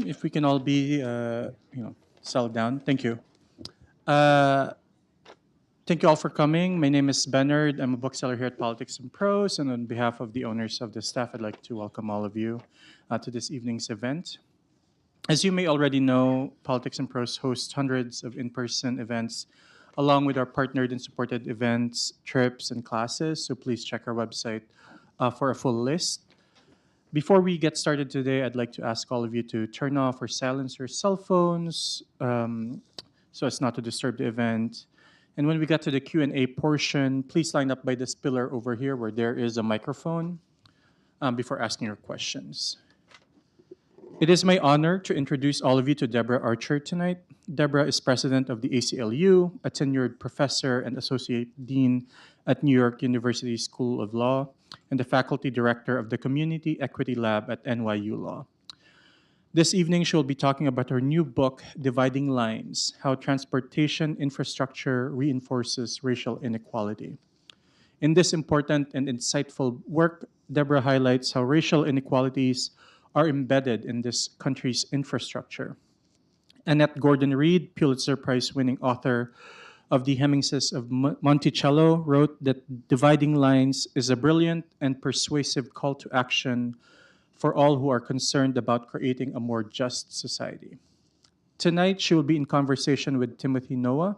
If we can all be, settled down. Thank you. Uh, Thank you all for coming. My name is Bernard. I'm a bookseller here at Politics and Prose, and on behalf of the owners of the staff, I'd like to welcome all of you to this evening's event. As you may already know, Politics and Prose hosts hundreds of in-person events, along with our partnered and supported events, trips, and classes. So please check our website for a full list. Before we get started today, I'd like to ask all of you to turn off or silence your cell phones so as not to disturb the event. And when we get to the Q&A portion, please line up by this pillar over here where there is a microphone before asking your questions. It is my honor to introduce all of you to Deborah Archer tonight. Deborah is president of the ACLU, a tenured professor and associate dean at New York University School of Law, and the faculty director of the Community Equity Lab at NYU Law. This evening, she'll be talking about her new book, Dividing Lines: How Transportation Infrastructure Reinforces Racial Inequality. In this important and insightful work, Deborah highlights how racial inequalities are embedded in this country's infrastructure. Annette Gordon-Reed, Pulitzer Prize-winning author of The Hemingses of Monticello, wrote that Dividing Lines is a brilliant and persuasive call to action for all who are concerned about creating a more just society. Tonight, she will be in conversation with Timothy Noah,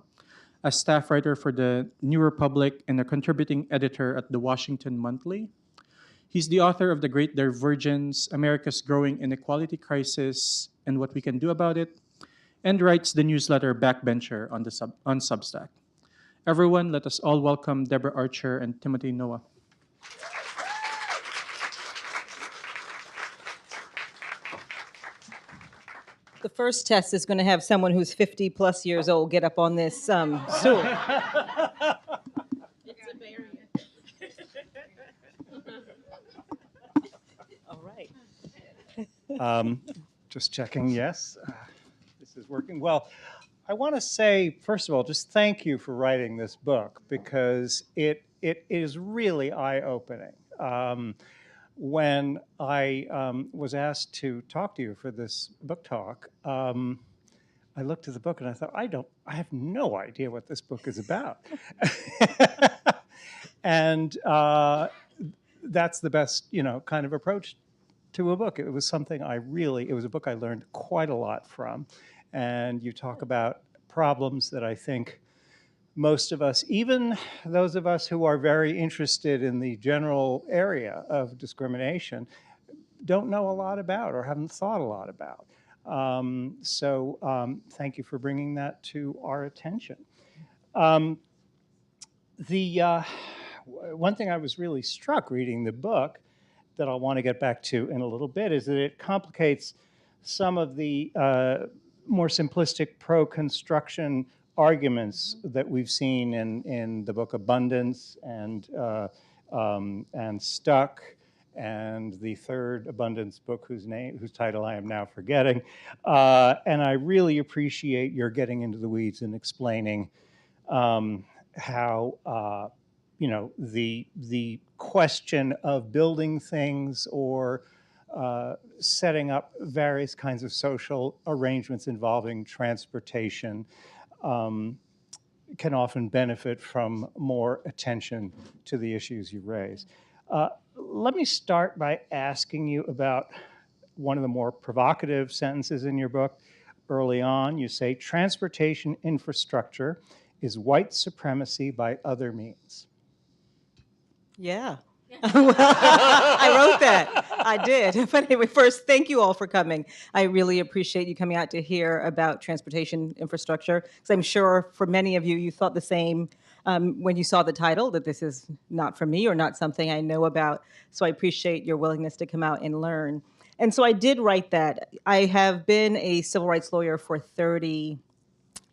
a staff writer for the New Republic and a contributing editor at the Washington Monthly. He's the author of The Great Divergence, America's Growing Inequality Crisis, and What We Can Do About It, and writes the newsletter Backbencher on Substack. Everyone, let us all welcome Deborah Archer and Timothy Noah. The first test is going to have someone who's 50 plus years old get up on this stool. It's a variant. All right. Just checking, yes, this is working. Well, I want to say, first of all, just thank you for writing this book, because it is really eye-opening. When I was asked to talk to you for this book talk, I looked at the book and I thought, I have no idea what this book is about. And that's the best, kind of approach to a book. It was something it was a book I learned quite a lot from. And you talk about problems that I think most of us, even those of us who are very interested in the general area of discrimination, don't know a lot about or haven't thought a lot about. Thank you for bringing that to our attention. The one thing I was really struck reading the book that I'll want to get back to in a little bit is that it complicates some of the more simplistic pro-construction arguments that we've seen in the book Abundance and Stuck, and the third Abundance book whose title I am now forgetting. And I really appreciate your getting into the weeds and explaining how the question of building things or setting up various kinds of social arrangements involving transportation can often benefit from more attention to the issues you raise. Let me start by asking you about one of the more provocative sentences in your book. Early on, you say, transportation infrastructure is white supremacy by other means. Yeah. Well, I wrote that. I did. But anyway, first, thank you all for coming. I really appreciate you coming out to hear about transportation infrastructure, because I'm sure for many of you, you thought the same when you saw the title, that this is not for me or not something I know about. So I appreciate your willingness to come out and learn. And so I did write that. I have been a civil rights lawyer for 30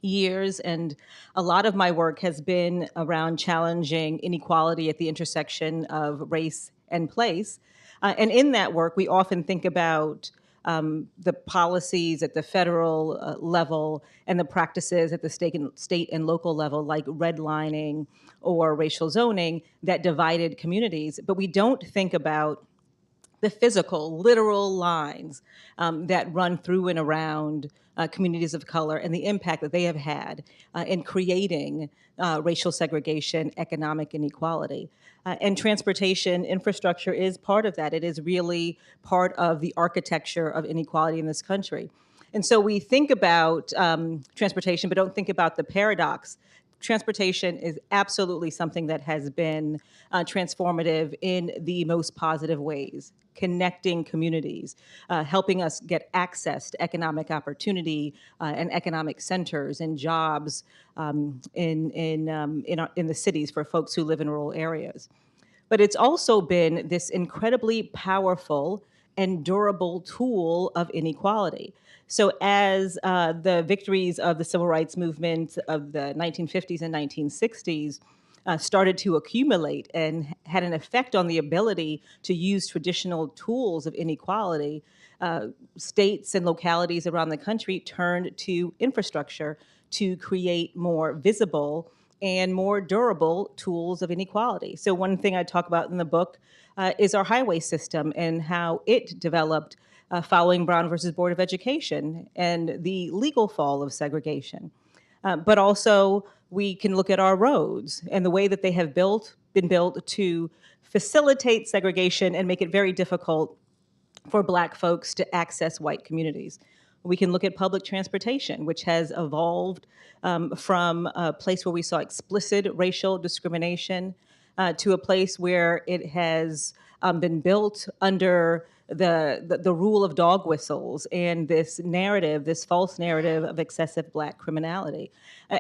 years, and a lot of my work has been around challenging inequality at the intersection of race and place. And in that work, we often think about the policies at the federal level and the practices at the state and local level, like redlining or racial zoning, that divided communities. But we don't think about the physical, literal lines that run through and around communities of color and the impact that they have had in creating racial segregation, economic inequality. And transportation infrastructure is part of that. It is really part of the architecture of inequality in this country. And so we think about transportation, but don't think about the paradox. Transportation is absolutely something that has been transformative in the most positive ways, connecting communities, helping us get access to economic opportunity and economic centers and jobs in the cities for folks who live in rural areas. But it's also been this incredibly powerful and durable tool of inequality. So, as the victories of the civil rights movement of the 1950s and 1960s started to accumulate and had an effect on the ability to use traditional tools of inequality, states and localities around the country turned to infrastructure to create more visible and more durable tools of inequality. So one thing I talk about in the book is our highway system and how it developed following Brown versus Board of Education and the legal fall of segregation. But also we can look at our roads and the way that they have been built to facilitate segregation and make it very difficult for Black folks to access white communities. We can look at public transportation, which has evolved from a place where we saw explicit racial discrimination to a place where it has been built under the rule of dog whistles and this narrative, this false narrative of excessive Black criminality.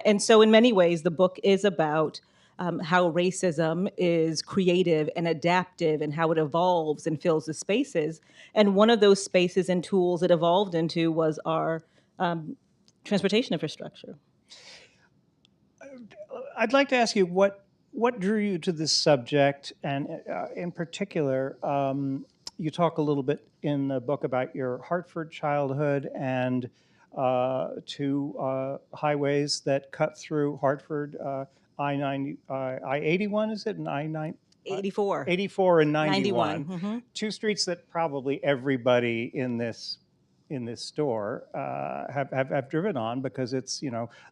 And so in many ways, the book is about how racism is creative and adaptive and how it evolves and fills the spaces. And one of those spaces and tools it evolved into was our transportation infrastructure. I'd like to ask you what drew you to this subject, and in particular, you talk a little bit in the book about your Hartford childhood and two highways that cut through Hartford. I-90, I-81, is it? And I-9? 84. 84 and 91. 91. Mm-hmm. Two streets that probably everybody in this store have driven on because it's,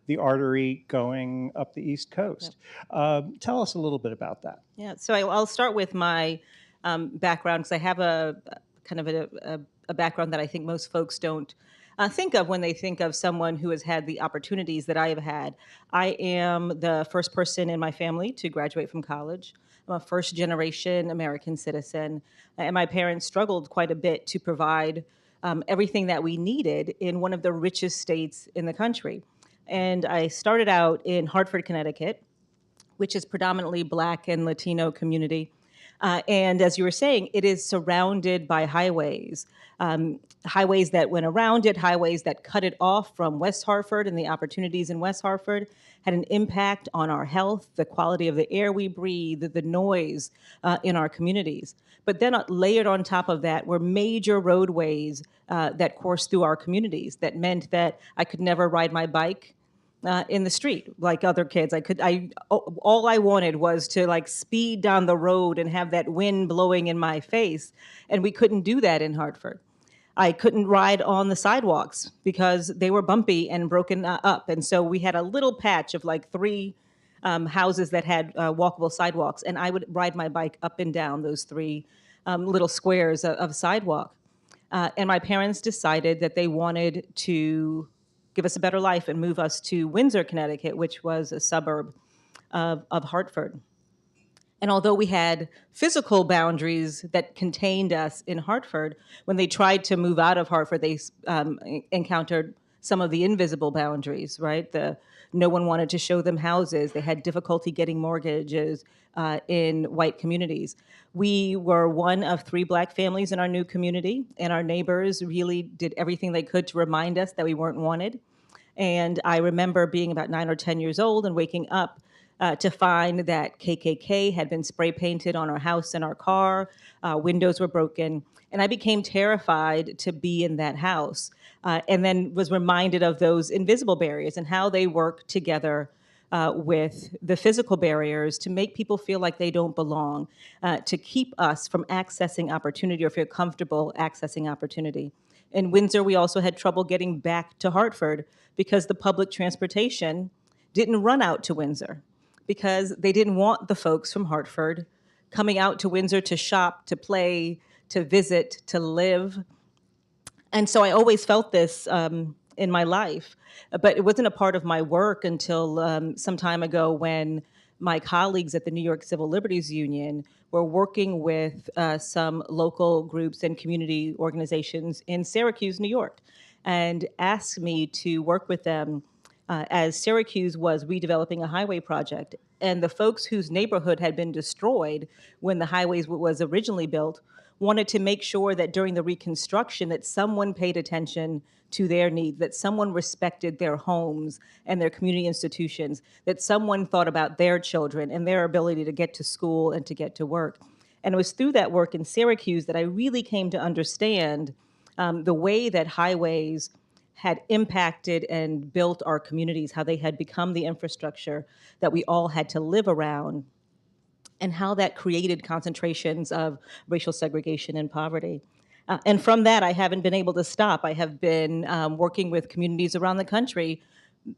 the artery going up the East Coast. Yep. Tell us a little bit about that. Yeah, so I'll start with my background because I have a kind of a background that I think most folks don't think of when they think of someone who has had the opportunities that I have had. I am the first person in my family to graduate from college. I'm a first generation American citizen, and my parents struggled quite a bit to provide everything that we needed in one of the richest states in the country. And I started out in Hartford, Connecticut, which is predominantly Black and Latino community. And as you were saying, it is surrounded by highways, highways that went around it, highways that cut it off from West Hartford, and the opportunities in West Hartford had an impact on our health, the quality of the air we breathe, the noise in our communities. But then layered on top of that were major roadways that coursed through our communities that meant that I could never ride my bike in the street like other kids. All I wanted was to speed down the road and have that wind blowing in my face, and we couldn't do that in Hartford. I couldn't ride on the sidewalks because they were bumpy and broken up, and so we had a little patch of 3 houses that had walkable sidewalks, and I would ride my bike up and down those 3 little squares of sidewalk. And my parents decided that they wanted to give us a better life and move us to Windsor, Connecticut, which was a suburb of Hartford. And although we had physical boundaries that contained us in Hartford, when they tried to move out of Hartford, they encountered some of the invisible boundaries, right? No one wanted to show them houses. They had difficulty getting mortgages in white communities. We were one of 3 Black families in our new community, and our neighbors really did everything they could to remind us that we weren't wanted. And I remember being about 9 or 10 years old and waking up to find that KKK had been spray painted on our house and our car, windows were broken, and I became terrified to be in that house, and then was reminded of those invisible barriers and how they work together with the physical barriers to make people feel like they don't belong, to keep us from accessing opportunity or feel comfortable accessing opportunity. In Windsor, we also had trouble getting back to Hartford because the public transportation didn't run out to Windsor, because they didn't want the folks from Hartford coming out to Windsor to shop, to play, to visit, to live. And so I always felt this in my life, but it wasn't a part of my work until some time ago when my colleagues at the New York Civil Liberties Union were working with some local groups and community organizations in Syracuse, New York, and asked me to work with them as Syracuse was redeveloping a highway project. And the folks whose neighborhood had been destroyed when the highways was originally built wanted to make sure that during the reconstruction that someone paid attention to their needs, that someone respected their homes and their community institutions, that someone thought about their children and their ability to get to school and to get to work. And it was through that work in Syracuse that I really came to understand the way that highways had impacted and built our communities, how they had become the infrastructure that we all had to live around, and how that created concentrations of racial segregation and poverty. And from that, I haven't been able to stop. I have been working with communities around the country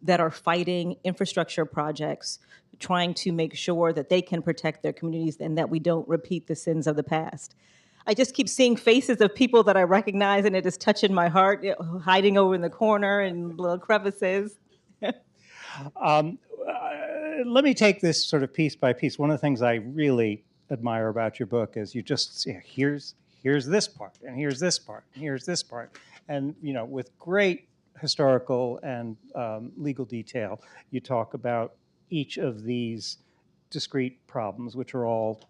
that are fighting infrastructure projects, trying to make sure that they can protect their communities and that we don't repeat the sins of the past. I just keep seeing faces of people that I recognize, and it is touching my heart, hiding over in the corner in little crevices. Let me take this sort of piece by piece. One of the things I really admire about your book is you just see, here's this part, and here's this part, and here's this part. And, with great historical and legal detail, you talk about each of these discrete problems, which are all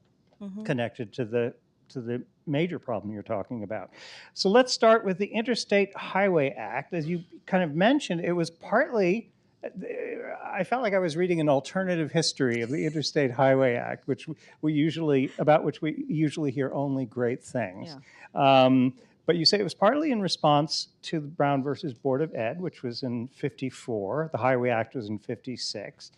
connected to the major problem you're talking about. So let's start with the Interstate Highway Act. As you kind of mentioned, it was partly, I felt like I was reading an alternative history of the Interstate Highway Act, which we usually hear only great things. Yeah. But you say it was partly in response to the Brown versus Board of Ed, which was in 54. The Highway Act was in 56.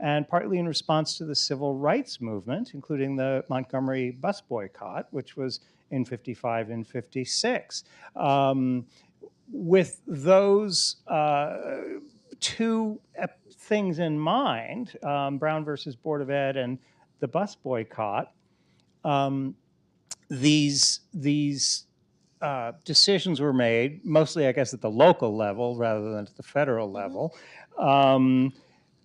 And partly in response to the civil rights movement, including the Montgomery bus boycott, which was in 55 and 56. With those two things in mind, Brown versus Board of Ed and the bus boycott, these decisions were made, mostly, I guess, at the local level rather than at the federal level.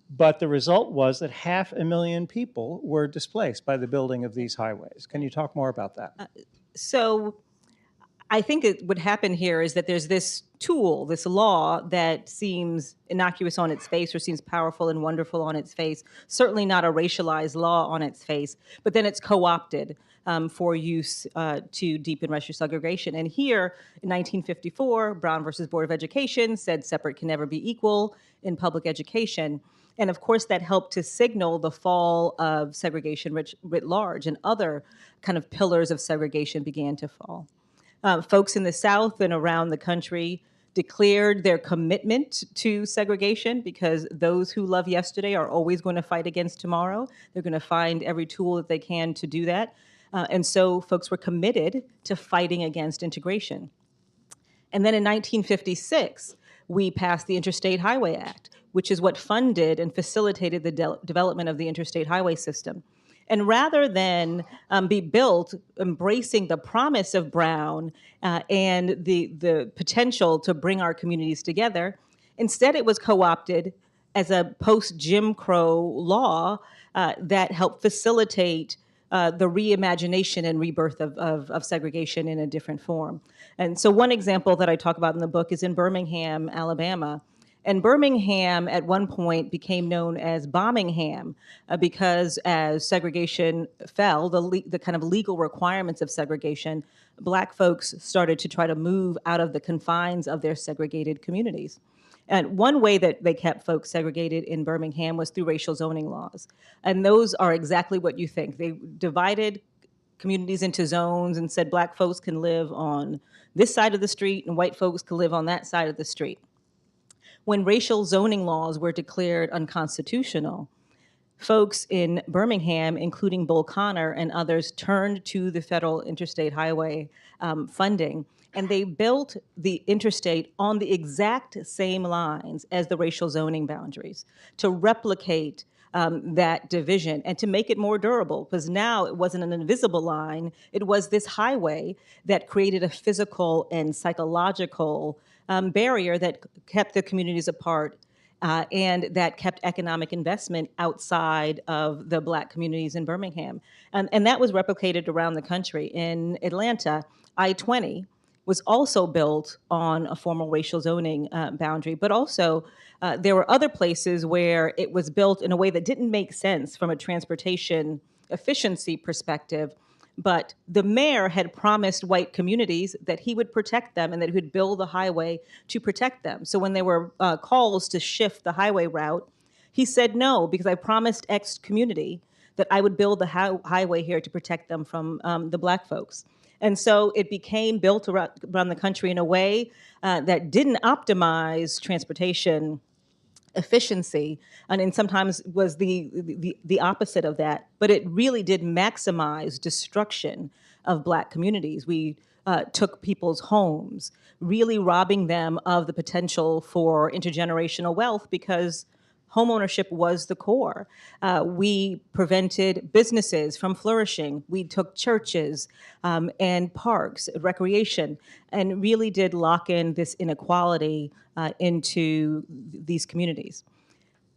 But the result was that 500,000 people were displaced by the building of these highways. Can you talk more about that? So I think what happened here is that there's this tool, this law that seems innocuous on its face or seems powerful and wonderful on its face, certainly not a racialized law on its face, but then it's co-opted for use to deepen racial segregation. And here in 1954, Brown versus Board of Education said separate can never be equal in public education. And of course, that helped to signal the fall of segregation writ large, and other kind of pillars of segregation began to fall. Folks in the South and around the country declared their commitment to segregation, because those who love yesterday are always going to fight against tomorrow. They're going to find every tool that they can to do that. And so folks were committed to fighting against integration. And then in 1956, we passed the Interstate Highway Act, which is what funded and facilitated the development of the interstate highway system. And rather than be built embracing the promise of Brown and the potential to bring our communities together, instead it was co-opted as a post-Jim Crow law that helped facilitate the reimagination and rebirth of segregation in a different form. And so one example that I talk about in the book is in Birmingham, Alabama. And Birmingham at one point became known as Bombingham because as segregation fell, the kind of legal requirements of segregation, Black folks started to try to move out of the confines of their segregated communities. And one way that they kept folks segregated in Birmingham was through racial zoning laws. And those are exactly what you think. They divided communities into zones and said Black folks can live on this side of the street and white folks can live on that side of the street. When racial zoning laws were declared unconstitutional, folks in Birmingham, including Bull Connor and others, turned to the federal interstate highway funding, and they built the interstate on the exact same lines as the racial zoning boundaries to replicate that division and to make it more durable, because now it wasn't an invisible line, it was this highway that created a physical and psychological barrier that kept the communities apart, and that kept economic investment outside of the Black communities in Birmingham. And that was replicated around the country. In Atlanta, I-20 was also built on a formal racial zoning boundary, but also there were other places where it was built in a way that didn't make sense from a transportation efficiency perspective. But the mayor had promised white communities that he would protect them and that he would build a highway to protect them. So when there were calls to shift the highway route, he said no, because I promised X community that I would build the highway here to protect them from the Black folks. And so it became built around the country in a way that didn't optimize transportation efficiency, and sometimes was the opposite of that. But it really did maximize destruction of Black communities. We took people's homes, really robbing them of the potential for intergenerational wealth, because homeownership was the core. We prevented businesses from flourishing. We took churches and parks, recreation, and really did lock in this inequality into these communities.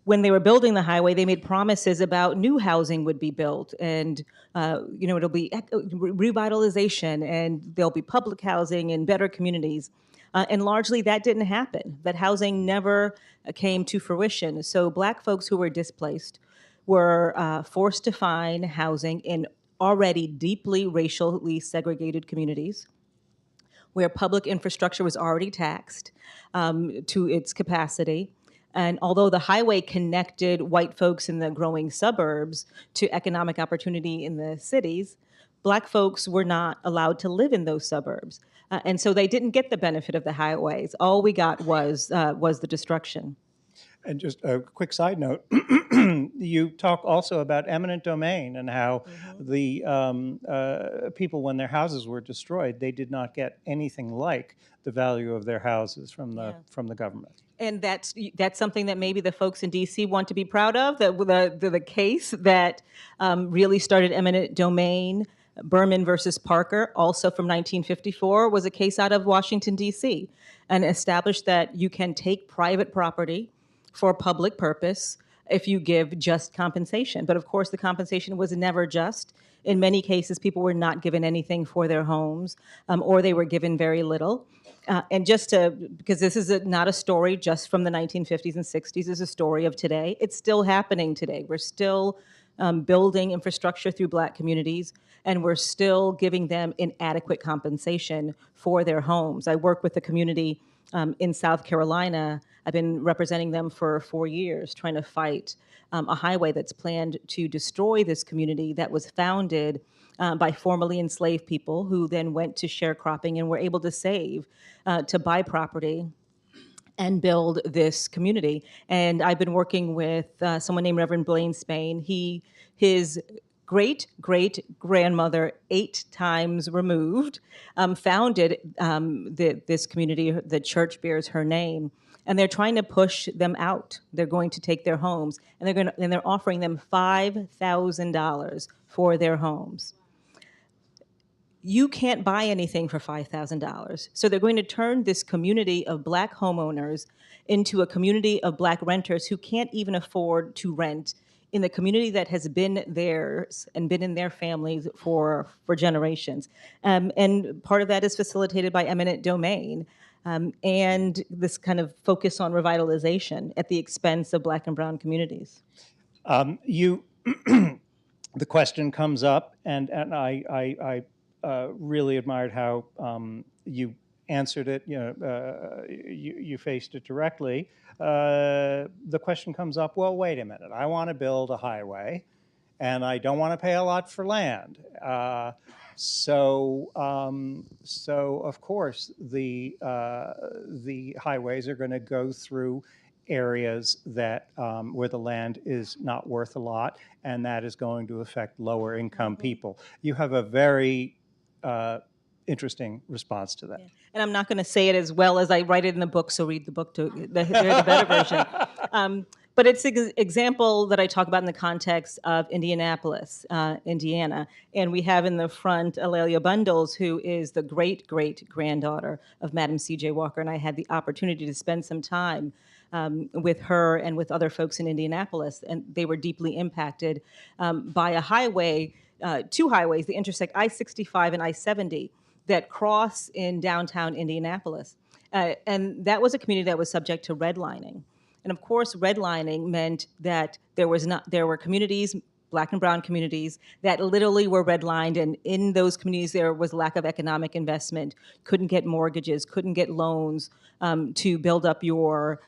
When they were building the highway, they made promises about new housing would be built, and it'll be revitalization, and there'll be public housing and better communities. And largely that didn't happen. That housing never came to fruition. So Black folks who were displaced were forced to find housing in already deeply racially segregated communities, where public infrastructure was already taxed to its capacity. And although the highway connected white folks in the growing suburbs to economic opportunity in the cities, Black folks were not allowed to live in those suburbs. And so they didn't get the benefit of the highways. All we got was the destruction. And just a quick side note, you talk also about eminent domain and how the people, when their houses were destroyed, they did not get anything like the value of their houses from the government. And that's something that maybe the folks in DC want to be proud of, that the case that really started eminent domain, Berman versus Parker, also from 1954, was a case out of Washington, DC, and established that you can take private property for public purpose if you give just compensation. But of course, the compensation was never just. In many cases, people were not given anything for their homes, or they were given very little. And because this is not a story just from the 1950s and 60s, it's a story of today. It's still happening today. We're still building infrastructure through Black communities, and we're still giving them inadequate compensation for their homes. I work with a community in South Carolina. I've been representing them for 4 years, trying to fight a highway that's planned to destroy this community that was founded by formerly enslaved people who then went to sharecropping and were able to save to buy property and build this community. And I've been working with someone named Reverend Blaine Spain. His great-great-grandmother, 8 times removed, founded this community. The church bears her name. And they're trying to push them out. They're going to take their homes, and they're offering them $5,000 for their homes. You can't buy anything for $5,000. So they're going to turn this community of Black homeowners into a community of Black renters who can't even afford to rent in the community that has been theirs and been in their families for generations. And part of that is facilitated by eminent domain. And this kind of focus on revitalization at the expense of Black and brown communities. The question comes up, and I really admired how you answered it. You faced it directly. The question comes up, well, wait a minute. I want to build a highway, and I don't want to pay a lot for land. So of course the highways are going to go through areas that where the land is not worth a lot, and that is going to affect lower income people. You have a very interesting response to that. Yeah. And I'm not going to say it as well as I write it in the book, so read the book to hear the better version. But it's an example that I talk about in the context of Indianapolis, Indiana. And we have in the front Alelia Bundles, who is the great-great-granddaughter of Madam C.J. Walker. And I had the opportunity to spend some time with her and with other folks in Indianapolis. And they were deeply impacted by a highway, two highways, that intersect I-65 and I-70, that cross in downtown Indianapolis. And that was a community that was subject to redlining. And of course, redlining meant that there were communities, Black and brown communities, that literally were redlined, and in those communities there was lack of economic investment, couldn't get mortgages, couldn't get loans to build up your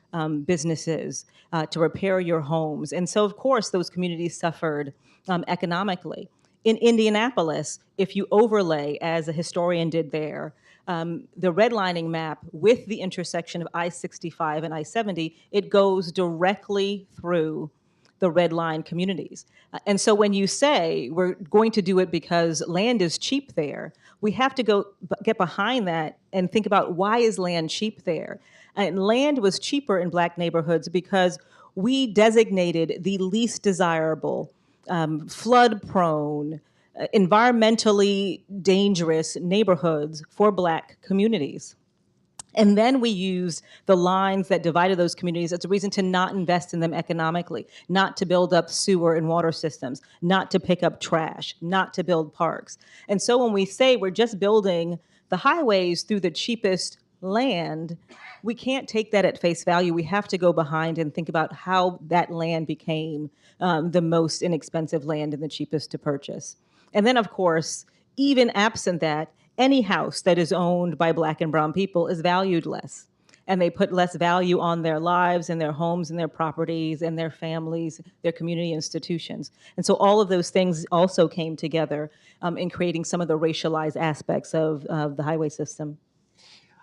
businesses, to repair your homes. And so of course those communities suffered economically. In Indianapolis, if you overlay, as a historian did there, the redlining map with the intersection of I-65 and I-70, it goes directly through the red line communities. And so when you say we're going to do it because land is cheap there, we have to get behind that and think about, why is land cheap there? And land was cheaper in Black neighborhoods because we designated the least desirable, flood-prone, environmentally dangerous neighborhoods for Black communities. And then we used the lines that divided those communities as a reason to not invest in them economically, not to build up sewer and water systems, not to pick up trash, not to build parks. And so when we say we're just building the highways through the cheapest land, we can't take that at face value. We have to go behind and think about how that land became the most inexpensive land and the cheapest to purchase. And then, of course, even absent that, any house that is owned by Black and brown people is valued less. And they put less value on their lives and their homes and their properties and their families, their community institutions. And so all of those things also came together in creating some of the racialized aspects of the highway system.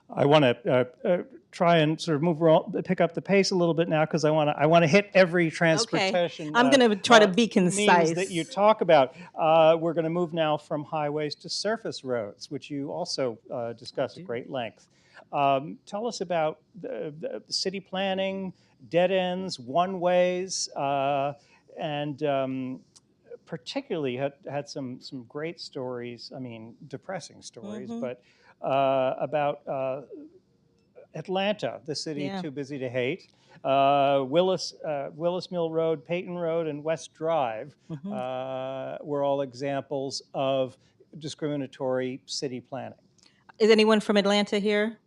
I want to try and sort of pick up the pace a little bit now, because I want to hit every transportation. Okay. I'm going to try to be concise. Means that you talk about. We're going to move now from highways to surface roads, which you also discuss at great length. Tell us about the city planning, dead ends, one-ways, and particularly had some great stories, I mean, depressing stories, but about Atlanta, the city too busy to hate. Willis Mill Road, Peyton Road, and West Drive were all examples of discriminatory city planning. Is anyone from Atlanta here?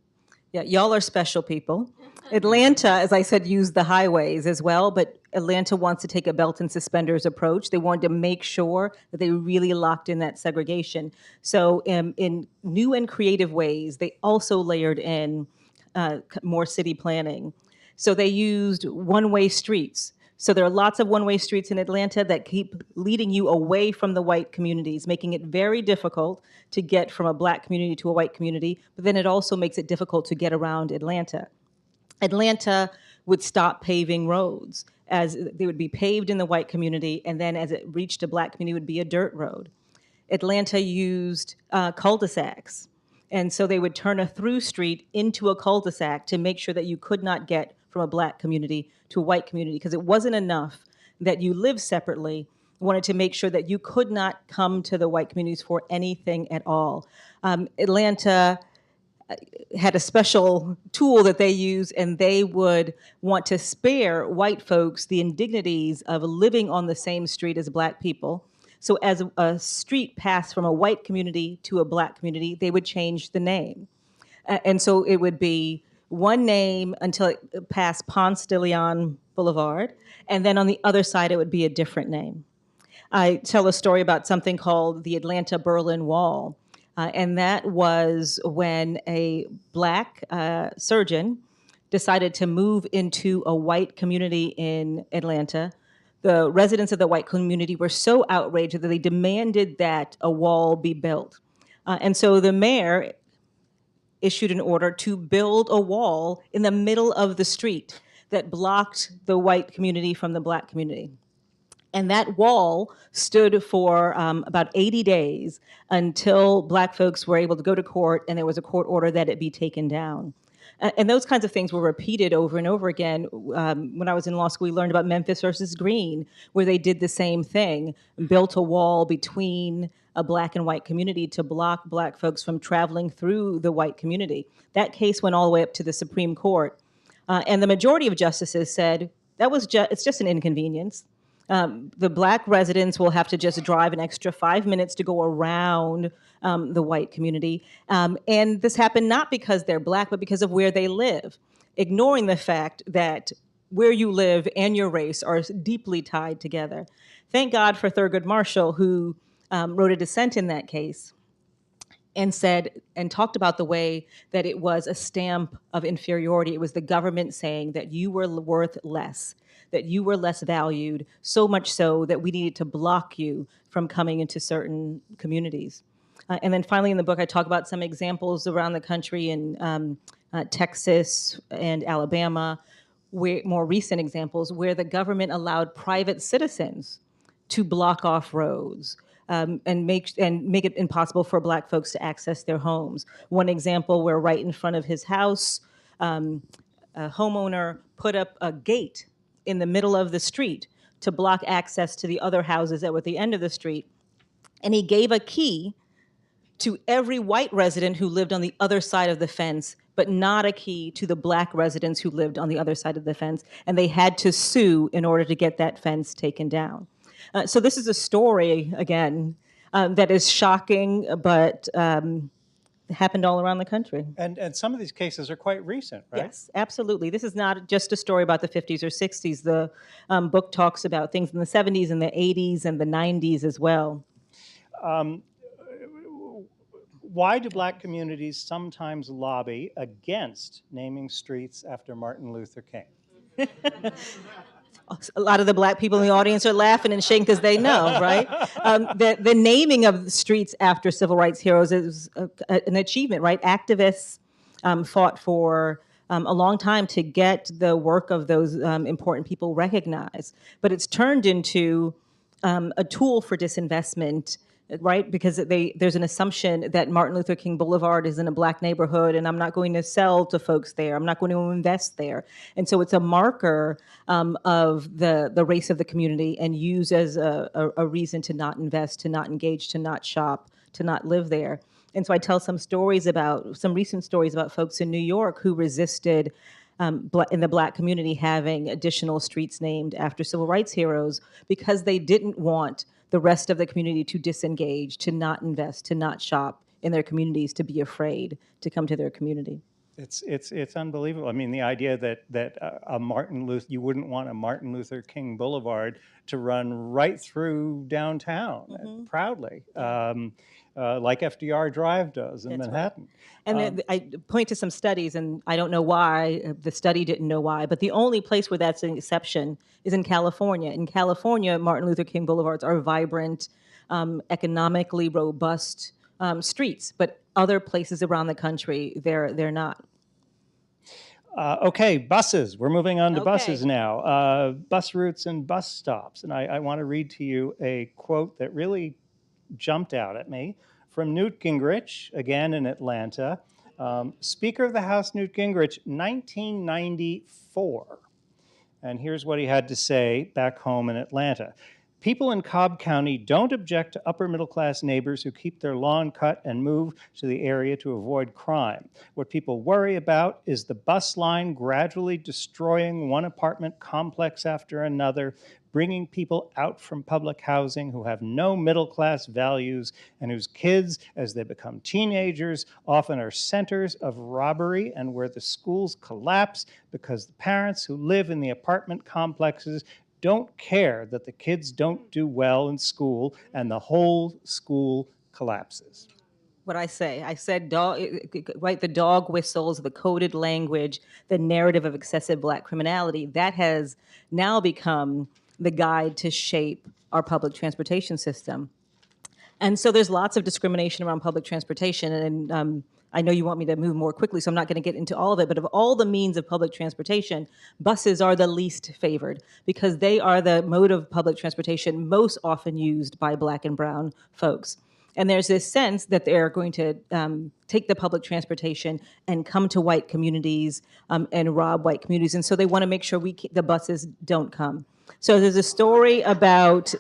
Yeah, y'all are special people. Atlanta, as I said, used the highways as well, but Atlanta wants to take a belt and suspenders approach. They wanted to make sure that they really locked in that segregation. So in new and creative ways, they also layered in more city planning. So they used one-way streets. So there are lots of one-way streets in Atlanta that keep leading you away from the white communities, making it very difficult to get from a Black community to a white community, but then it also makes it difficult to get around Atlanta. Atlanta would stop paving roads, as they would be paved in the white community, and then as it reached a Black community, it would be a dirt road. Atlanta used cul-de-sacs, and so they would turn a through street into a cul-de-sac to make sure that you could not get from a Black community to a white community, because it wasn't enough that you live separately. Wanted to make sure that you could not come to the white communities for anything at all. Atlanta had a special tool that they use, and they would want to spare white folks the indignities of living on the same street as Black people. So as a street passed from a white community to a Black community, they would change the name. And so it would be one name until it passed Ponce de Leon Boulevard, and then on the other side it would be a different name. I tell a story about something called the Atlanta-Berlin Wall, and that was when a Black surgeon decided to move into a white community in Atlanta. The residents of the white community were so outraged that they demanded that a wall be built. And so the mayor issued an order to build a wall in the middle of the street that blocked the white community from the black community. And that wall stood for about 80 days until black folks were able to go to court and there was a court order that it be taken down. And those kinds of things were repeated over and over again. When I was in law school, we learned about Memphis versus Green, where they did the same thing, built a wall between a black and white community to block black folks from traveling through the white community. That case went all the way up to the Supreme Court. And the majority of justices said, it's just an inconvenience. The black residents will have to just drive an extra 5 minutes to go around the white community. And this happened not because they're black, but because of where they live, ignoring the fact that where you live and your race are deeply tied together. Thank God for Thurgood Marshall, who wrote a dissent in that case and said and talked about the way that it was a stamp of inferiority. It was the government saying that you were worth less, that you were less valued, so much so that we needed to block you from coming into certain communities. And then finally in the book, I talk about some examples around the country in Texas and Alabama, more recent examples where the government allowed private citizens to block off roads and make it impossible for black folks to access their homes. One example where right in front of his house, a homeowner put up a gate in the middle of the street to block access to the other houses that were at the end of the street. And he gave a key to every white resident who lived on the other side of the fence, but not a key to the black residents who lived on the other side of the fence. And they had to sue in order to get that fence taken down. So this is a story, again, that is shocking, but happened all around the country. And some of these cases are quite recent, right? Yes, absolutely. This is not just a story about the 50s or 60s. The book talks about things in the 70s and the 80s and the 90s as well. Why do black communities sometimes lobby against naming streets after Martin Luther King? A lot of the black people in the audience are laughing and shaking because they know, right? The naming of the streets after civil rights heroes is an achievement, right? Activists fought for a long time to get the work of those important people recognized. But it's turned into a tool for disinvestment, right? Because there's an assumption that Martin Luther King Boulevard is in a black neighborhood and I'm not going to sell to folks there. I'm not going to invest there. And so it's a marker of the race of the community and used as a reason to not invest, to not engage, to not shop, to not live there. And so I tell some recent stories about folks in New York who resisted in the black community having additional streets named after civil rights heroes because they didn't want the rest of the community to disengage, to not invest, to not shop in their communities, to be afraid to come to their community. It's unbelievable. I mean, the idea that you wouldn't want a Martin Luther King Boulevard to run right through downtown proudly, like FDR Drive does in Manhattan. Right. And I point to some studies, and I don't know why, the study didn't know why, but the only place where that's an exception is in California. In California, Martin Luther King Boulevards are vibrant, economically robust streets, but other places around the country, they're not. Okay, buses. We're moving on to buses now. Bus routes and bus stops. And I want to read to you a quote that really jumped out at me from Newt Gingrich, again in Atlanta. Speaker of the House Newt Gingrich, 1994. And here's what he had to say back home in Atlanta. People in Cobb County don't object to upper middle class neighbors who keep their lawn cut and move to the area to avoid crime. What people worry about is the bus line gradually destroying one apartment complex after another, bringing people out from public housing who have no middle class values and whose kids, as they become teenagers, often are centers of robbery and where the schools collapse because the parents who live in the apartment complexes don't care that the kids don't do well in school and the whole school collapses. What I said, right, the dog whistles, the coded language, the narrative of excessive black criminality, that has now become the guide to shape our public transportation system. And so there's lots of discrimination around public transportation. And I know you want me to move more quickly, so I'm not going to get into all of it. But of all the means of public transportation, buses are the least favored because they are the mode of public transportation most often used by Black and brown folks. And there's this sense that they're going to take the public transportation and come to white communities and rob white communities. And so they want to make sure the buses don't come. So there's a story about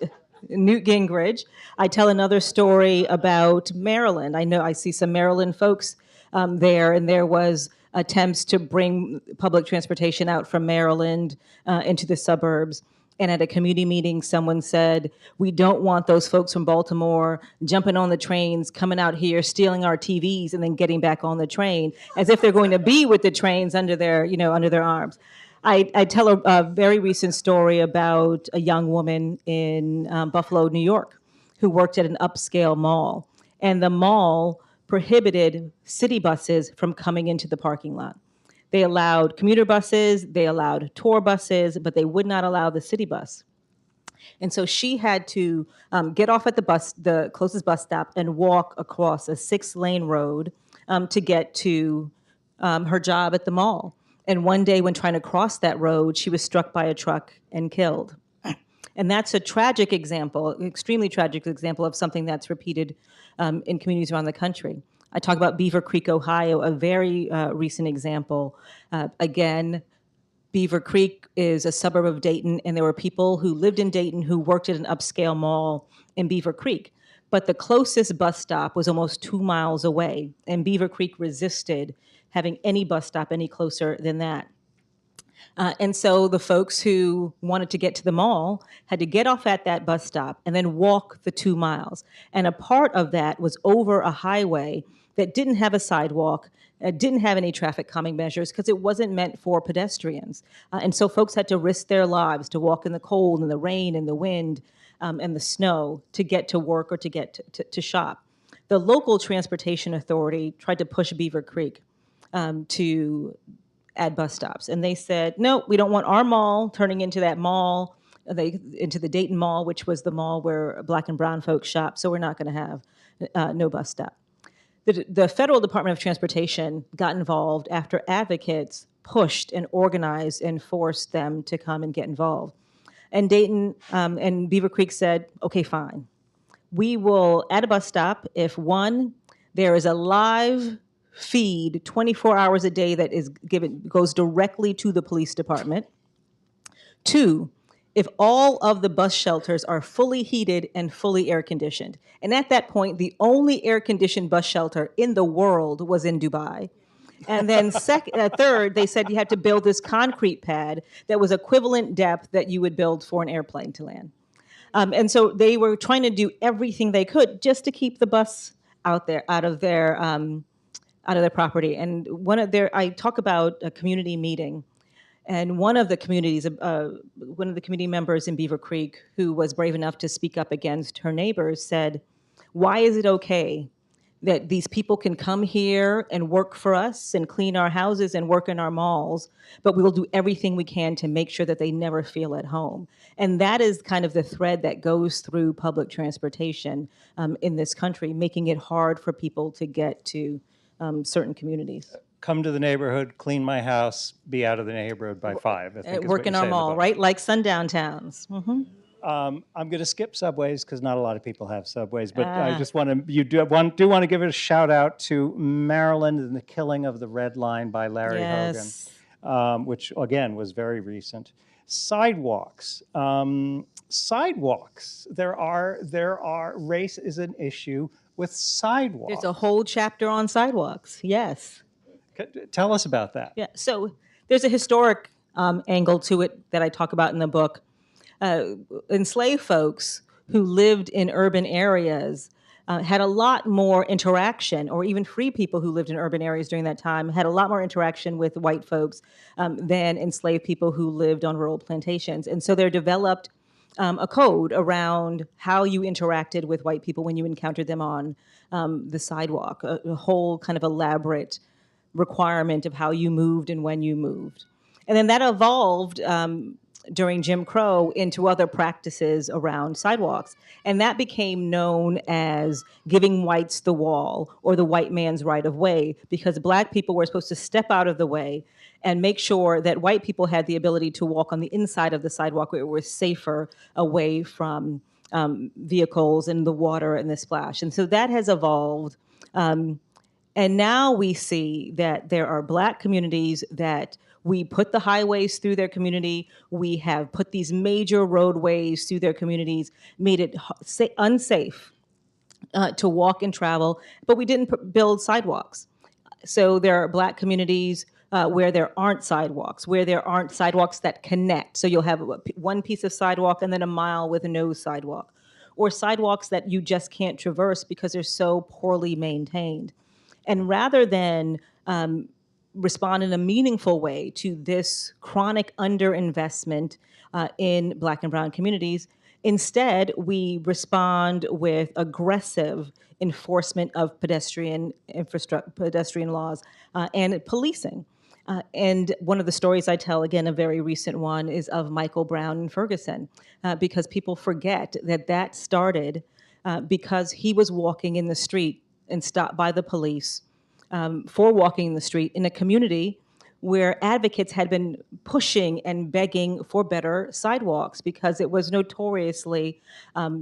Newt Gingrich. I tell another story about Maryland. I see some Maryland folks there, and there was attempts to bring public transportation out from Maryland into the suburbs. And at a community meeting, someone said, we don't want those folks from Baltimore jumping on the trains, coming out here, stealing our TVs, and then getting back on the train, as if they're going to be with the trains under their arms. I tell a very recent story about a young woman in Buffalo, New York, who worked at an upscale mall. And the mall prohibited city buses from coming into the parking lot. They allowed commuter buses, they allowed tour buses, but they would not allow the city bus. And so she had to get off at the closest bus stop, and walk across a 6-lane road to get to her job at the mall. And one day when trying to cross that road, she was struck by a truck and killed. And that's a tragic example, extremely tragic example of something that's repeated in communities around the country. I talk about Beaver Creek, Ohio, a very recent example. Again, Beaver Creek is a suburb of Dayton, and there were people who lived in Dayton who worked at an upscale mall in Beaver Creek. But the closest bus stop was almost 2 miles away, and Beaver Creek resisted having any bus stop any closer than that. And so the folks who wanted to get to the mall had to get off at that bus stop and then walk the 2 miles. And a part of that was over a highway that didn't have a sidewalk, didn't have any traffic calming measures because it wasn't meant for pedestrians. And so folks had to risk their lives to walk in the cold and the rain and the wind and the snow to get to work or to get to shop. The local transportation authority tried to push Beaver Creek to add bus stops. And they said, no, we don't want our mall turning into that mall, into the Dayton Mall, which was the mall where Black and brown folks shop, so we're not going to have no bus stop. The Federal Department of Transportation got involved after advocates pushed and organized and forced them to come and get involved. And Dayton and Beaver Creek said, okay, fine. We will add a bus stop if, one, there is a live feed 24 hours a day that goes directly to the police department. 2, if all of the bus shelters are fully heated and fully air conditioned. And at that point, the only air conditioned bus shelter in the world was in Dubai. And then third, they said you had to build this concrete pad that was equivalent depth that you would build for an airplane to land. And so they were trying to do everything they could just to keep the bus out of their property. And I talk about a community meeting, and one of the community members in Beaver Creek, who was brave enough to speak up against her neighbors, said, why is it okay that these people can come here and work for us and clean our houses and work in our malls, but we will do everything we can to make sure that they never feel at home? And that is kind of the thread that goes through public transportation in this country, making it hard for people to get to certain communities. Come to the neighborhood, clean my house, be out of the neighborhood by 5. I think Work in our mall, right? Like sundown towns. Mm-hmm. I'm going to skip subways because not a lot of people have subways, but I just want to, do want to give a shout out to Maryland and the killing of the Red Line by Larry Hogan, which again was very recent. Sidewalks. Sidewalks. There are, race is an issue with sidewalks. There's a whole chapter on sidewalks, yes. Tell us about that. Yeah, so there's a historic angle to it that I talk about in the book. Enslaved folks who lived in urban areas had a lot more interaction, or even free people who lived in urban areas during that time had a lot more interaction with white folks than enslaved people who lived on rural plantations. And so there developed a code around how you interacted with white people when you encountered them on the sidewalk, a whole kind of elaborate requirement of how you moved and when you moved. And then that evolved during Jim Crow into other practices around sidewalks. And that became known as giving whites the wall or the white man's right of way, because Black people were supposed to step out of the way and make sure that white people had the ability to walk on the inside of the sidewalk where it was safer, away from vehicles and the water and the splash. And so that has evolved. And now we see that there are Black communities that we put the highways through their community. We have put these major roadways through their communities, made it unsafe to walk and travel, but we didn't build sidewalks. So there are Black communities where there aren't sidewalks, that connect. So you'll have one piece of sidewalk and then a mile with no sidewalk, or sidewalks that you just can't traverse because they're so poorly maintained. And rather than respond in a meaningful way to this chronic underinvestment in Black and Brown communities, instead we respond with aggressive enforcement of pedestrian laws and policing. And one of the stories I tell, again, a very recent one, is of Michael Brown in Ferguson, because people forget that that started because he was walking in the street and stopped by the police for walking in the street in a community where advocates had been pushing and begging for better sidewalks because it was notoriously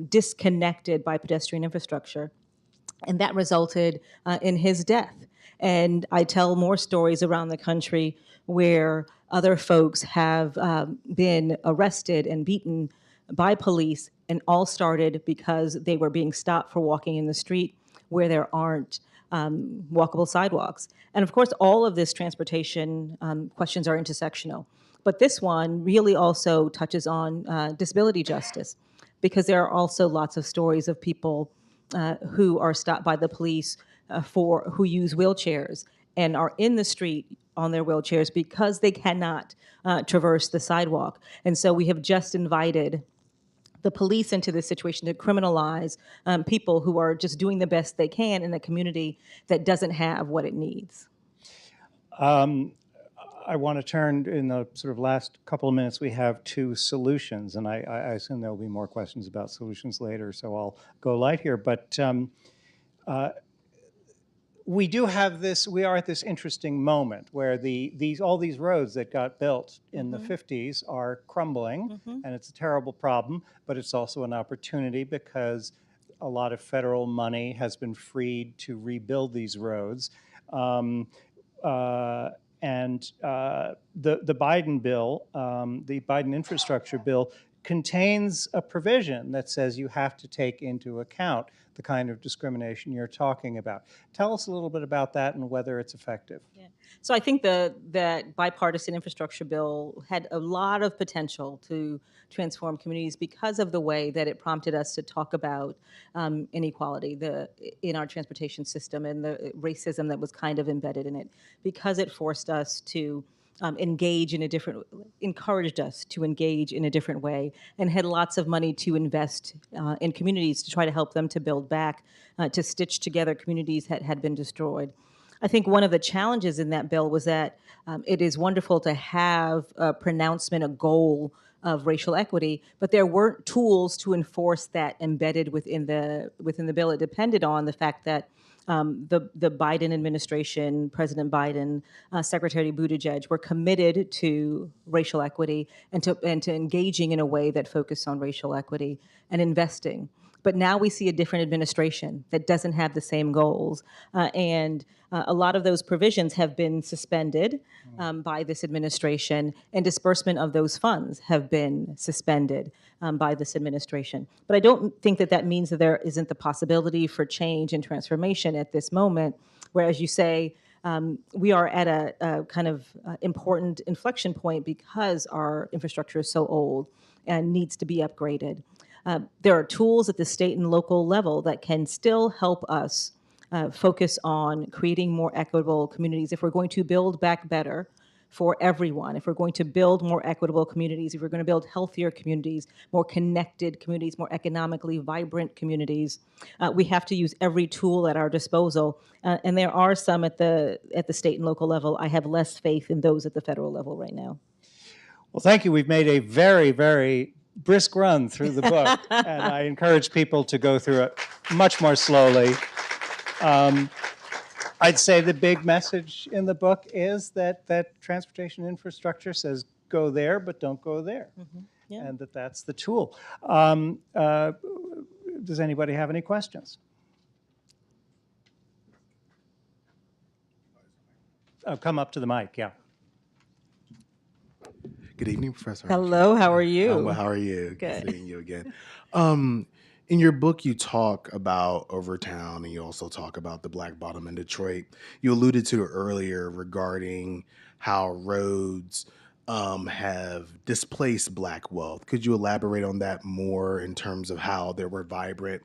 disconnected by pedestrian infrastructure. And that resulted in his death. And I tell more stories around the country where other folks have been arrested and beaten by police, and all started because they were being stopped for walking in the street where there aren't walkable sidewalks. And of course, all of this transportation questions are intersectional. But this one really also touches on disability justice, because there are also lots of stories of people who are stopped by the police who use wheelchairs and are in the street on their wheelchairs because they cannot traverse the sidewalk. And so we have just invited the police into this situation to criminalize people who are just doing the best they can in a community that doesn't have what it needs. I want to turn, in the sort of last couple of minutes we have, to solutions, and I assume there will be more questions about solutions later, so I'll go light here. But we do have this, we are at this interesting moment where all these roads that got built in the 50s are crumbling, and it's a terrible problem, but it's also an opportunity because a lot of federal money has been freed to rebuild these roads. And the Biden bill, the Biden infrastructure bill, contains a provision that says you have to take into account the kind of discrimination you're talking about. Tell us a little bit about that and whether it's effective. Yeah. So I think that bipartisan infrastructure bill had a lot of potential to transform communities because of the way that it prompted us to talk about inequality in our transportation system and the racism that was kind of embedded in it, because it forced us to encouraged us to engage in a different way, and had lots of money to invest in communities to try to help them to build back, to stitch together communities that had been destroyed. I think one of the challenges in that bill was that it is wonderful to have a pronouncement, a goal of racial equity, but there weren't tools to enforce that embedded within the bill. It depended on the fact that the Biden administration, President Biden, Secretary Buttigieg, were committed to racial equity and to engaging in a way that focused on racial equity and investing. But now we see a different administration that doesn't have the same goals. And a lot of those provisions have been suspended by this administration, and disbursement of those funds have been suspended by this administration. But I don't think that means that there isn't the possibility for change and transformation at this moment, where, as you say, we are at a kind of important inflection point because our infrastructure is so old and needs to be upgraded. There are tools at the state and local level that can still help us focus on creating more equitable communities. If we're going to build back better for everyone, if we're going to build more equitable communities, if we're going to build healthier communities, more connected communities, more economically vibrant communities, we have to use every tool at our disposal. And there are some at the state and local level. I have less faith in those at the federal level right now. Well, thank you. We've made a very, very brisk run through the book, and I encourage people to go through it much more slowly. I'd say the big message in the book is that transportation infrastructure says go there, but don't go there, Yeah. and that's the tool. Does anybody have any questions? Oh, come up to the mic, yeah. Good evening, Professor Archer. Hello, how are you? Well, how are you? Good. Seeing you again. In your book, you talk about Overtown, and you also talk about the Black Bottom in Detroit. You alluded to it earlier regarding how roads have displaced Black wealth. Could you elaborate on that more in terms of how there were vibrant,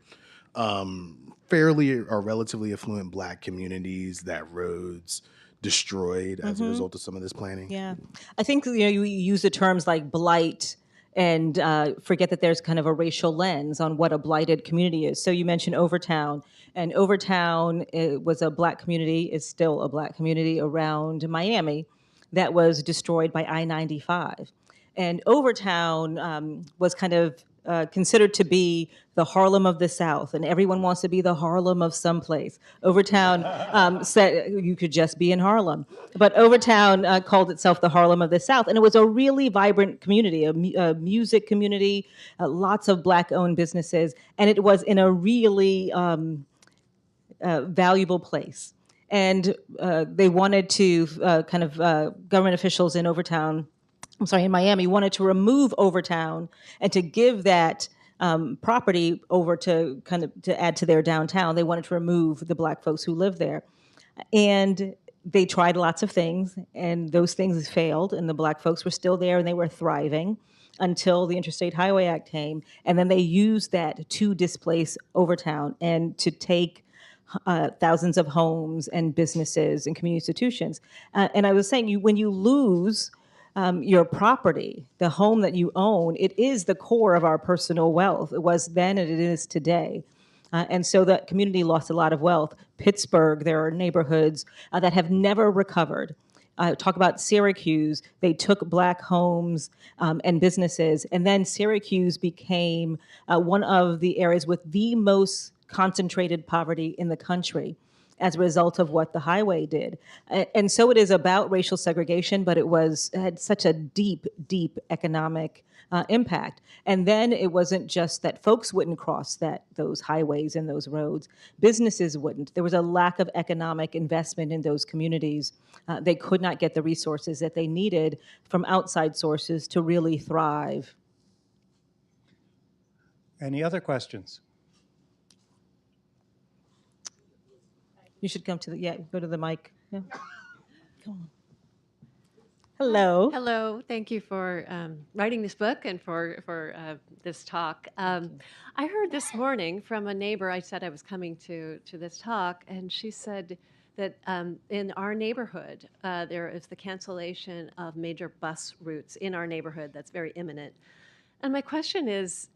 fairly or relatively affluent Black communities that roads destroyed as a result of some of this planning? Yeah. I think, you use the terms like blight and forget that there's kind of a racial lens on what a blighted community is. So you mentioned Overtown, and Overtown was a Black community, is still a Black community around Miami that was destroyed by I-95. And Overtown was kind of considered to be the Harlem of the South, and everyone wants to be the Harlem of someplace. Overtown said you could just be in Harlem, but Overtown called itself the Harlem of the South, and it was a really vibrant community, a music community, lots of Black-owned businesses, and it was in a really valuable place. And they wanted to government officials in in Miami wanted to remove Overtown and to give that property over to add to their downtown. They wanted to remove the Black folks who live there. And they tried lots of things, and those things failed, and the Black folks were still there, and they were thriving until the Interstate Highway Act came. And then they used that to displace Overtown and to take thousands of homes and businesses and community institutions. And I was saying, when you lose your property, the home that you own, it is the core of our personal wealth. It was then and it is today. And so the community lost a lot of wealth. Pittsburgh, there are neighborhoods that have never recovered. Talk about Syracuse, they took Black homes and businesses, and then Syracuse became one of the areas with the most concentrated poverty in the country as a result of what the highway did. And so it is about racial segregation, but it had such a deep, deep economic impact. And then it wasn't just that folks wouldn't cross those highways and those roads, businesses wouldn't. There was a lack of economic investment in those communities. They could not get the resources that they needed from outside sources to really thrive. Any other questions? You should go to the mic. Yeah. Come on. Hello. Hello. Thank you for writing this book and for this talk. I heard this morning from a neighbor. I said I was coming to this talk, and she said that in our neighborhood there is the cancellation of major bus routes in our neighborhood that's very imminent. And my question is,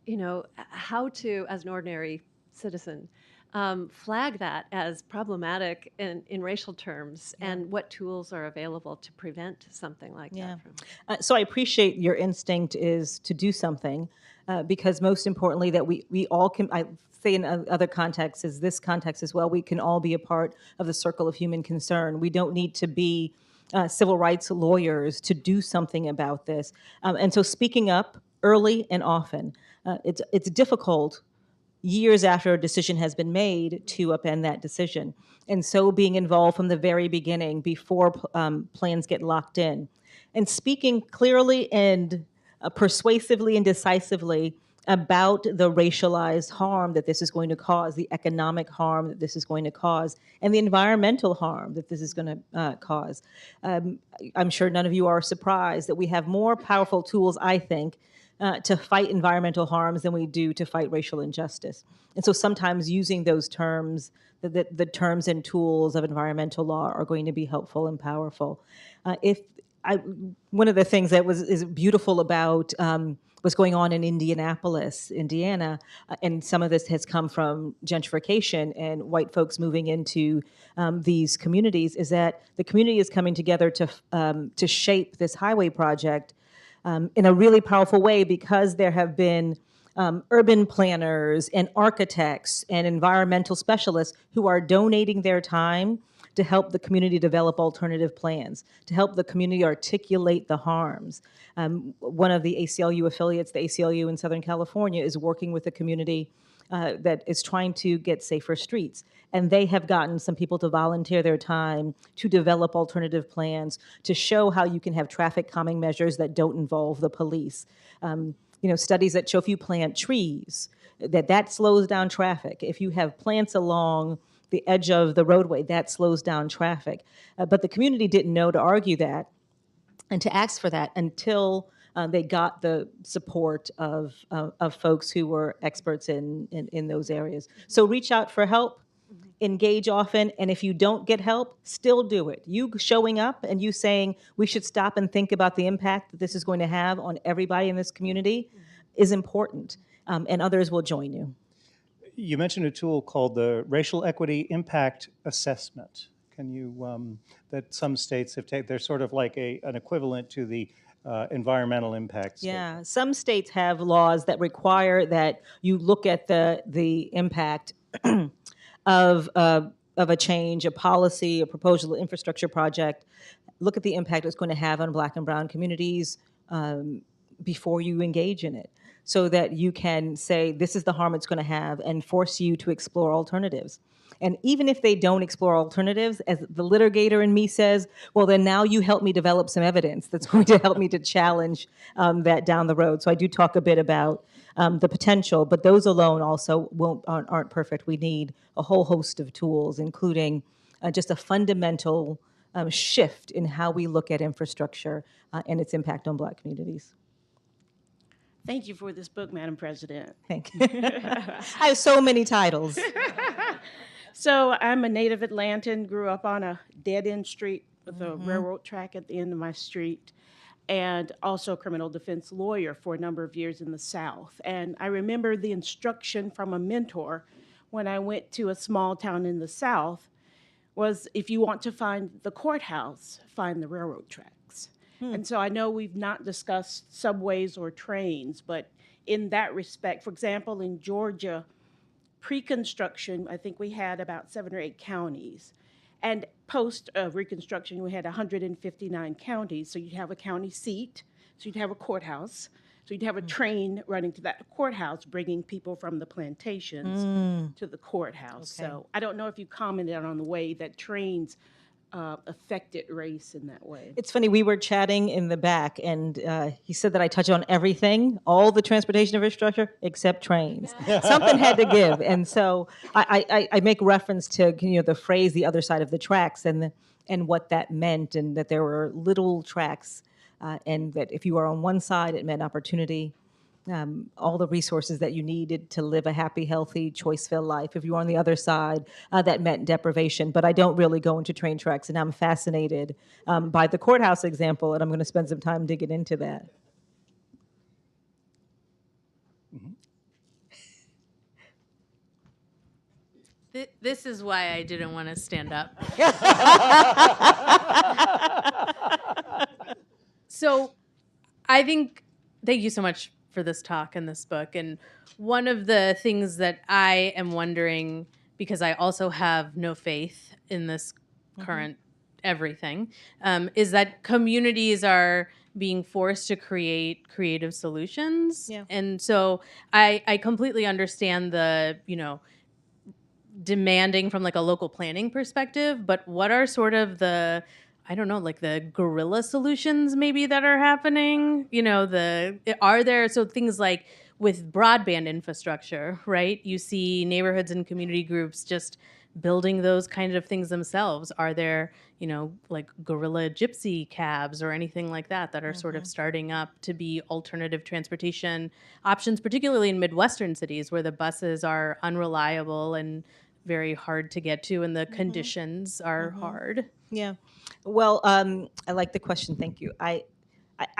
how to, as an ordinary citizen, flag that as problematic in racial terms, and what tools are available to prevent something like that from. So I appreciate your instinct is to do something, because most importantly that we all can, I say in other contexts, is this context as well, we can all be a part of the circle of human concern. We don't need to be civil rights lawyers to do something about this. And so speaking up early and often, it's difficult years after a decision has been made to upend that decision. And so being involved from the very beginning before plans get locked in, and speaking clearly and persuasively and decisively about the racialized harm that this is going to cause, the economic harm that this is going to cause, and the environmental harm that this is going to cause. I'm sure none of you are surprised that we have more powerful tools, I think, to fight environmental harms than we do to fight racial injustice. And so sometimes using those terms, the terms and tools of environmental law are going to be helpful and powerful. One of the things that is beautiful about what's going on in Indianapolis, Indiana, and some of this has come from gentrification and white folks moving into these communities, is that the community is coming together to shape this highway project in a really powerful way, because there have been urban planners and architects and environmental specialists who are donating their time to help the community develop alternative plans, to help the community articulate the harms. One of the ACLU affiliates, the ACLU in Southern California, is working with the community that is trying to get safer streets. And they have gotten some people to volunteer their time to develop alternative plans, to show how you can have traffic calming measures that don't involve the police. Studies that show if you plant trees, that slows down traffic. If you have plants along the edge of the roadway, that slows down traffic. But the community didn't know to argue that and to ask for that until they got the support of folks who were experts in those areas. So reach out for help, engage often, and if you don't get help, still do it. You showing up and you saying we should stop and think about the impact that this is going to have on everybody in this community is important, and others will join you. You mentioned a tool called the Racial Equity Impact Assessment. Can you, that some states have taken, they're sort of like an equivalent to the environmental impact statement. Yeah, some states have laws that require that you look at the impact of a change, a policy, a proposal, an infrastructure project. Look at the impact it's going to have on Black and brown communities before you engage in it, so that you can say, this is the harm it's going to have, and force you to explore alternatives. And even if they don't explore alternatives, as the litigator in me says, well, then now you help me develop some evidence that's going to help me to challenge that down the road. So I do talk a bit about the potential, but those alone also aren't perfect. We need a whole host of tools, including just a fundamental shift in how we look at infrastructure and its impact on Black communities. Thank you for this book, Madam President. Thank you. I have so many titles. So I'm a native Atlantan, grew up on a dead-end street with a railroad track at the end of my street, and also a criminal defense lawyer for a number of years in the South. And I remember the instruction from a mentor when I went to a small town in the South was, if you want to find the courthouse, find the railroad tracks. And so I know we've not discussed subways or trains, but in that respect, for example, in Georgia, pre-construction, I think we had about 7 or 8 counties. And post-Reconstruction, we had 159 counties. So you'd have a county seat, so you'd have a courthouse, so you'd have a train running to that courthouse, bringing people from the plantations to the courthouse. Okay. So I don't know if you commented on the way that trains affected race in that way. It's funny, we were chatting in the back, and he said that I touch on everything, all the transportation infrastructure, except trains. Something had to give. And so I make reference to the phrase, the other side of the tracks, and what that meant, and that there were little tracks, and that if you were on one side, it meant opportunity, all the resources that you needed to live a happy, healthy, choice-filled life. If you were on the other side, that meant deprivation. But I don't really go into train tracks, and I'm fascinated by the courthouse example, and I'm going to spend some time digging into that. This is why I didn't want to stand up. So I think, thank you so much for this talk and this book. And one of the things that I am wondering, because I also have no faith in this current everything, is that communities are being forced to create creative solutions. Yeah. And so I completely understand the, demanding from like a local planning perspective, but what are sort of the, I don't know, like the guerrilla solutions maybe that are happening? Are there, so things like with broadband infrastructure, right? You see neighborhoods and community groups just building those kind of things themselves. Are there, like guerrilla gypsy cabs or anything like that that are sort of starting up to be alternative transportation options, particularly in Midwestern cities where the buses are unreliable and very hard to get to and the conditions are hard? Yeah. Well, I like the question. Thank you. I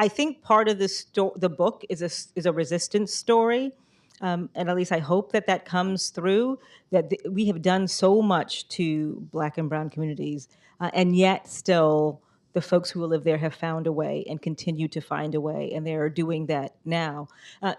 think part of the book is a resistance story, and at least I hope that comes through. That we have done so much to Black and brown communities, and yet still the folks who live there have found a way and continue to find a way, and they're doing that now.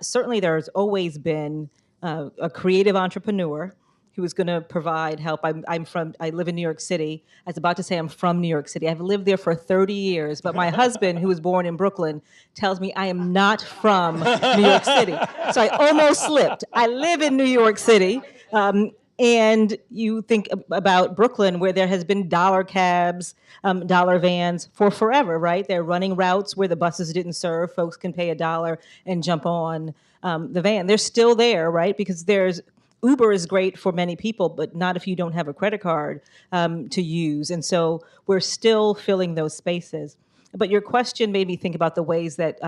Certainly, there's always been a creative entrepreneur who was going to provide help. I live in New York City. I was about to say I'm from New York City. I've lived there for 30 years, but my husband, who was born in Brooklyn, tells me I am not from New York City. So I almost slipped. I live in New York City. And you think about Brooklyn, where there has been dollar cabs, dollar vans for forever, right? They're running routes where the buses didn't serve. Folks can pay $1 and jump on the van. They're still there, right? Because Uber is great for many people, but not if you don't have a credit card to use. And so we're still filling those spaces. But your question made me think about the ways that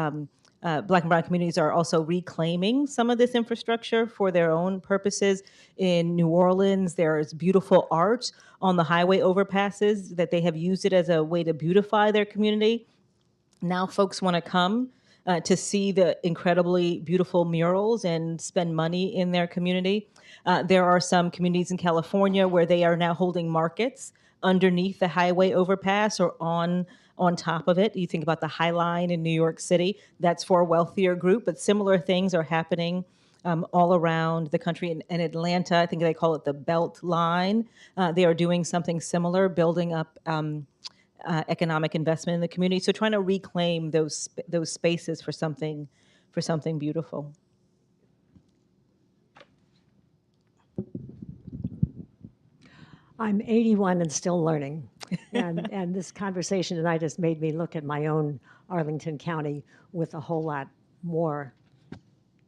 Black and brown communities are also reclaiming some of this infrastructure for their own purposes. In New Orleans, there's beautiful art on the highway overpasses that they have used it as a way to beautify their community. Now folks want to come to see the incredibly beautiful murals and spend money in their community. There are some communities in California where they are now holding markets underneath the highway overpass or on top of it. You think about the High Line in New York City. That's for a wealthier group, but similar things are happening all around the country. In Atlanta, I think they call it the Belt Line. They are doing something similar, building up economic investment in the community. So trying to reclaim those spaces for something beautiful. I'm 81 and still learning. And this conversation tonight has made me look at my own Arlington County with a whole lot more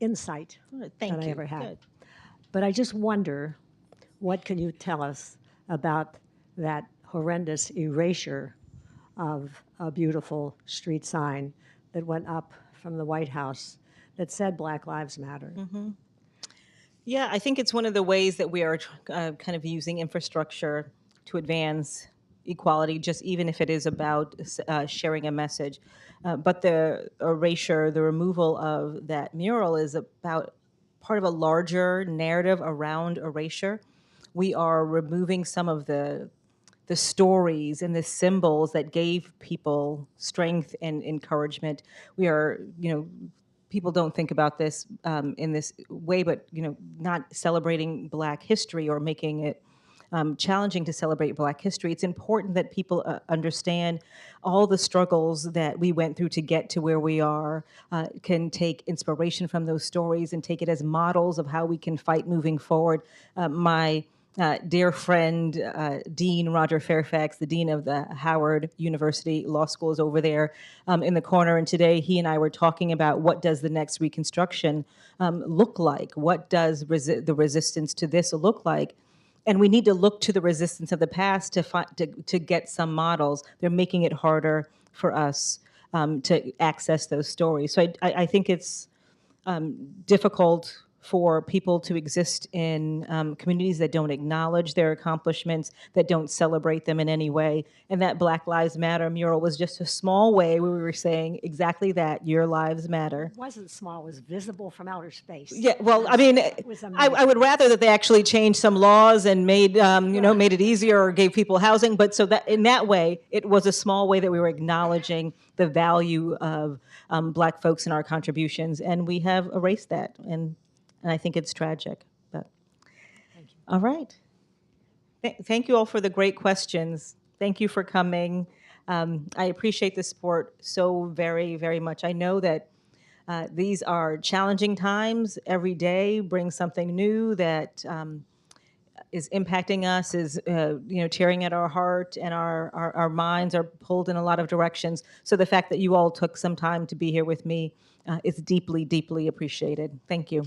insight than I ever had. Good. But I just wonder, what can you tell us about that horrendous erasure of a beautiful street sign that went up from the White House that said Black Lives Matter? Mm-hmm. Yeah, I think it's one of the ways that we are kind of using infrastructure to advance equality, just even if it is about sharing a message. But the erasure, the removal of that mural is about part of a larger narrative around erasure. We are removing some of the stories and the symbols that gave people strength and encouragement. We are, people don't think about this in this way, but not celebrating Black history or making it challenging to celebrate Black history. It's important that people understand all the struggles that we went through to get to where we are, can take inspiration from those stories and take it as models of how we can fight moving forward. My dear friend, Dean Roger Fairfax, the dean of the Howard University Law School, is over there in the corner. And today he and I were talking about what does the next Reconstruction look like? What does the resistance to this look like? And we need to look to the resistance of the past to get some models. They're making it harder for us to access those stories. So I think it's difficult for people to exist in communities that don't acknowledge their accomplishments, that don't celebrate them in any way. And that Black Lives Matter mural was just a small way where we were saying exactly that, your lives matter. It wasn't small, it was visible from outer space. Yeah, well, I mean, I would rather that they actually changed some laws and made, made it easier or gave people housing. But so that in that way, it was a small way that we were acknowledging the value of Black folks and our contributions. And we have erased that. And I think it's tragic. But thank you. All right. Thank you all for the great questions. Thank you for coming. I appreciate the support so very, very much. I know that these are challenging times. Every day brings something new that is impacting us, is tearing at our heart, and our minds are pulled in a lot of directions. So the fact that you all took some time to be here with me is deeply, deeply appreciated. Thank you.